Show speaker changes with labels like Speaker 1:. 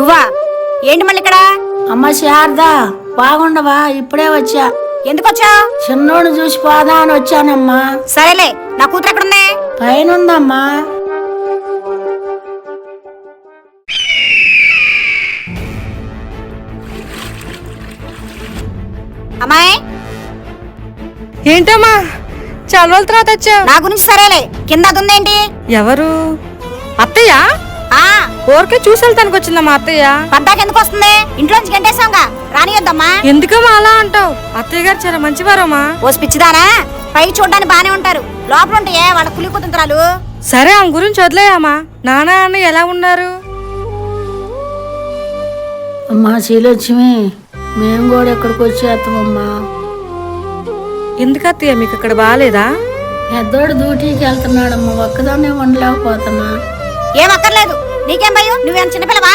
Speaker 1: నువ్వా? ఏంటి మళ్ళీ ఇక్కడ?
Speaker 2: అమ్మ శారదా, బాగుండవా? ఇప్పుడే వచ్చా.
Speaker 1: ఎందుకు వచ్చా?
Speaker 2: చిన్నోడు చూసి పోదా అని వచ్చానమ్మా.
Speaker 1: సరేలే, నా కూతురు ఎక్కడుంది?
Speaker 2: పైన ఉందమ్మా.
Speaker 1: అమ్మాయి,
Speaker 3: ఏంటమ్మా చాలా రోజుల తర్వాత వచ్చావు?
Speaker 1: నా గురించి సరేలే, కింద అది ఉందేంటి?
Speaker 3: ఎవరు? అత్తయ్య?
Speaker 1: ఆ
Speaker 3: ఊరికే చూసి వెళ్తానికి వచ్చిందమ్మా అత్తయ్య.
Speaker 1: పద్దాకి ఎందుకు వస్తుంది? ఇంట్లోంచి గంటేసాంగా, రానియొద్దమ్మా.
Speaker 3: ఎందుకమ్మా అలా అంటావు? అత్తయ్య గారు చాలా మంచివారమ్మా.
Speaker 1: ఓ పిచ్చిదానా, పైకి చూడడానికి బానే ఉంటారు, లోపల ఉంటాయే వాళ్ళ కులి కుతంత్రాలు.
Speaker 3: సరే ఆమె గురించి వదిలేయమ్మా. నాన్న అన్న ఎలా ఉన్నారు?
Speaker 2: అమ్మా శ్రీలక్ష్మి, మేము కూడా ఎక్కడికి వచ్చేస్తామమ్మా.
Speaker 3: ఎందుకు అత్తయ్య, మీకు అక్కడ బాగాలేదా?
Speaker 2: పెద్దోడు డ్యూటీకి వెళ్తున్నాడమ్మా, ఒక్కదాన్నే ఉండలేకపోతున్నా.
Speaker 1: ఏం అక్కర్లేదు, నీకేం భయం? నువ్వేం చిన్నపిల్లవా?